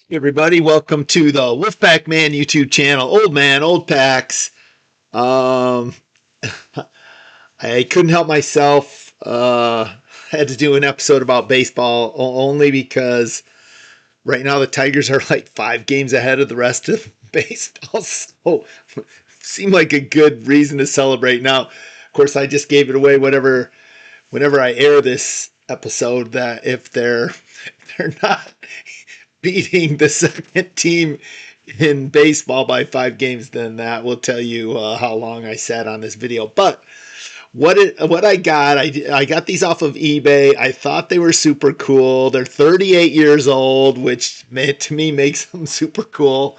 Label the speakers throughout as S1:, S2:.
S1: Hey everybody, welcome to the Wolfpack Man YouTube channel. Old man, old packs. Um, I couldn't help myself. Had to do an episode about baseball only because right now the Tigers are like 5 games ahead of the rest of baseball. So seemed like a good reason to celebrate. Now, of course, I just gave it away. Whenever I air this episode, that if they're not beating the second team in baseball by 5 games, then that will tell you how long I sat on this video. But what I got, I got these off of eBay. I thought they were super cool. They're 38 years old, which to me makes them super cool.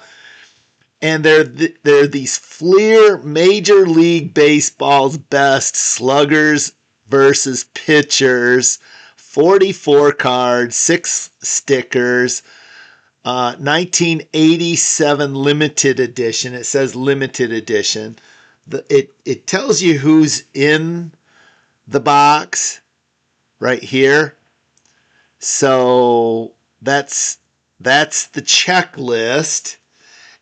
S1: And they're these Fleer Major League Baseball's best sluggers versus pitchers. 44 cards, 6 stickers. 1987 limited edition. It says limited edition. It tells you who's in the box right here. So that's the checklist,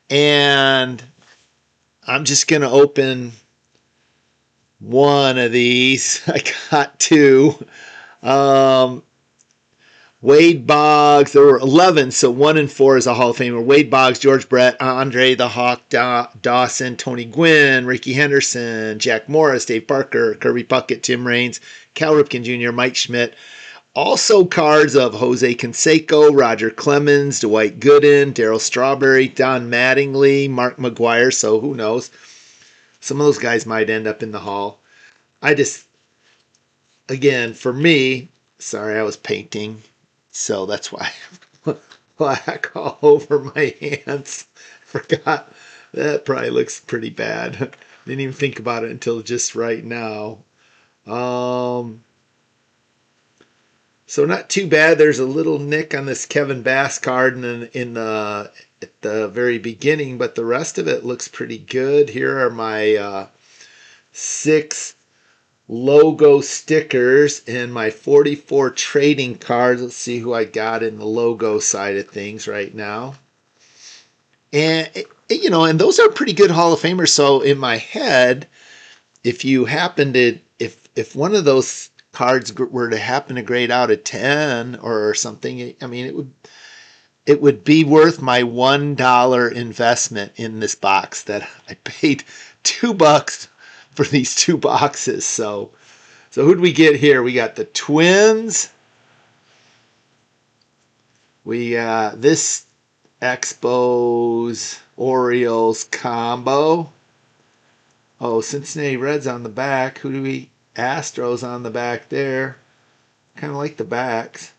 S1: and I'm just gonna open one of these. I got two. Wade Boggs, there were 11, so 1 and 4 is a Hall of Famer. Wade Boggs, George Brett, Andre the Hawk Dawson, Tony Gwynn, Ricky Henderson, Jack Morris, Dave Parker, Kirby Puckett, Tim Raines, Cal Ripken Jr., Mike Schmidt. Also cards of Jose Canseco, Roger Clemens, Dwight Gooden, Darryl Strawberry, Don Mattingly, Mark McGwire, so who knows. Some of those guys might end up in the Hall. Again, for me, sorry, I was painting. So that's why black all over my hands. Forgot that probably looks pretty bad. Didn't even think about it until just right now. So not too bad. There's a little nick on this Kevin Bass card at the very beginning, but the rest of it looks pretty good. Here are my 6 logo stickers and my 44 trading cards. Let's see who I got in the logo side of things right now. And and those are pretty good Hall of Famers. So in my head, if you happen to if one of those cards were to happen to grade out a 10 or something, I mean it would be worth my $1 investment in this box that I paid $2 for these 2 boxes. So who'd we get here? We got the Twins. We got this Expos Orioles combo. Oh, Cincinnati Reds on the back. Who do we? Astros on the back there. Kind of like the backs.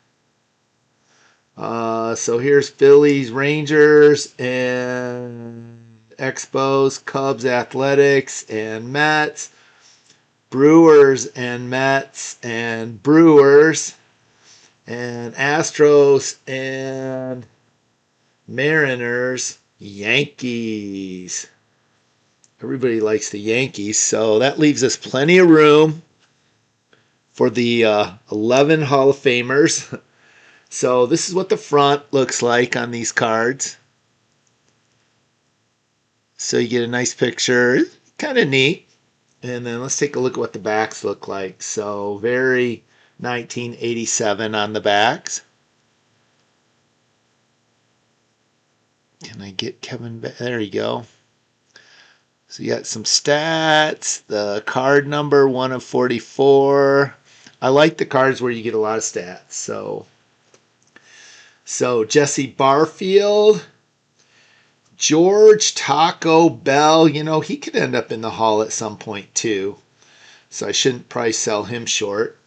S1: So here's Phillies, Rangers, and Expos, Cubs, Athletics, and Mets. Brewers and Mets and Brewers and Astros and Mariners, Yankees. Everybody likes the Yankees, so that leaves us plenty of room for the 11 Hall of Famers. So this is what the front looks like on these cards. So you get a nice picture, kind of neat. And then let's take a look at what the backs look like. So very 1987 on the backs. Can I get Kevin back? There you go. So you got some stats. The card number, 1 of 44. I like the cards where you get a lot of stats. So Jesse Barfield. George Taco Bell, he could end up in the Hall at some point too. So I shouldn't probably sell him short.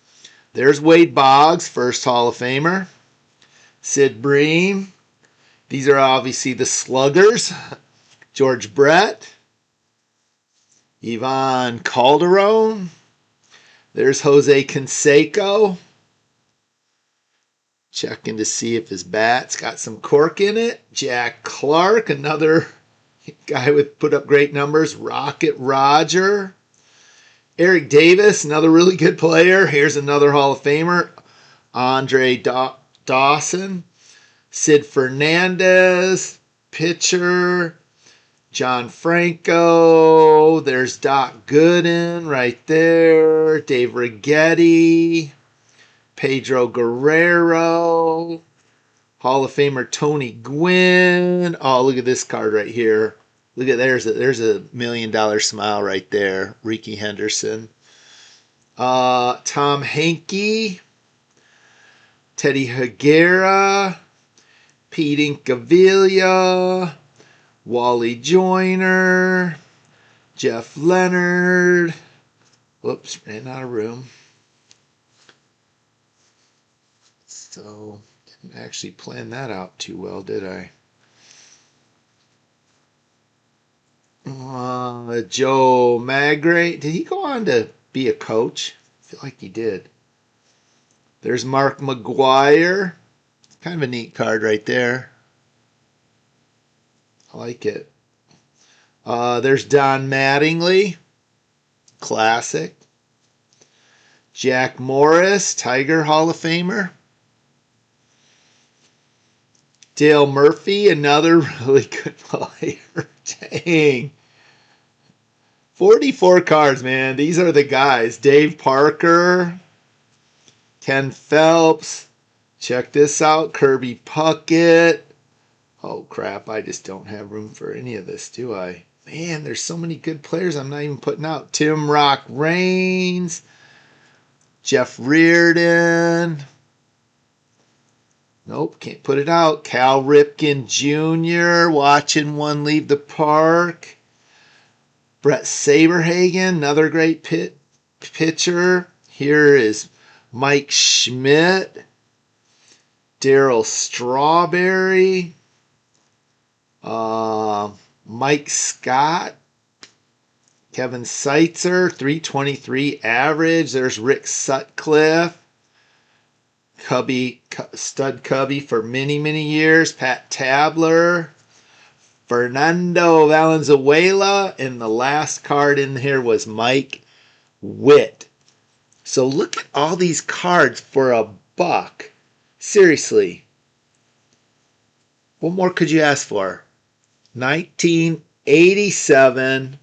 S1: There's Wade Boggs, first Hall of Famer. Sid Bream. These are obviously the sluggers. George Brett. Ivan Calderon. There's Jose Canseco. Checking to see if his bat's got some cork in it. Jack Clark, another guy with put up great numbers. Rocket Roger. Eric Davis, another really good player. Here's another Hall of Famer. Andre Dawson. Sid Fernandez, pitcher. John Franco. There's Doc Gooden right there. Dave Righetti. Pedro Guerrero. Hall of Famer Tony Gwynn. Oh, look at this card right here. Look at there's a $1 million smile right there. Ricky Henderson. Tom Henke. Teddy Higuera. Pete Incaviglia. Wally Joyner. Jeff Leonard. Whoops, ran out of room. So, didn't actually plan that out too well, did I? Joe Magray. Did he go on to be a coach? I feel like he did. There's Mark McGuire. Kind of a neat card right there. I like it. There's Don Mattingly. Classic. Jack Morris, Tiger Hall of Famer. Dale Murphy, another really good player. Dang. 44 cards, man. These are the guys. Dave Parker. Ken Phelps. Check this out. Kirby Puckett. Oh, crap. I just don't have room for any of this, do I? Man, there's so many good players I'm not even putting out. Tim Rock Raines. Jeff Reardon. Nope, can't put it out. Cal Ripken Jr. Watching one leave the park. Brett Saberhagen, another great pitcher. Here is Mike Schmidt. Darryl Strawberry. Mike Scott. Kevin Seitzer, 323 average. There's Rick Sutcliffe. Stud Cubby for many, many years. Pat Tabler. Fernando Valenzuela. And the last card in here was Mike Witt. So look at all these cards for $1. Seriously. What more could you ask for? 1987.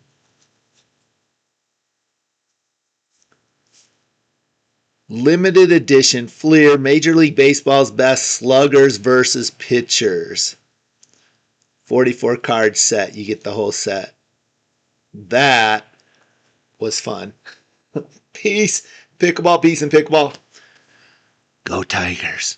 S1: Limited edition Fleer Major League Baseball's best sluggers versus pitchers. 44 card set. You get the whole set. That was fun. Peace. Pickleball, peace, and pickleball. Go Tigers.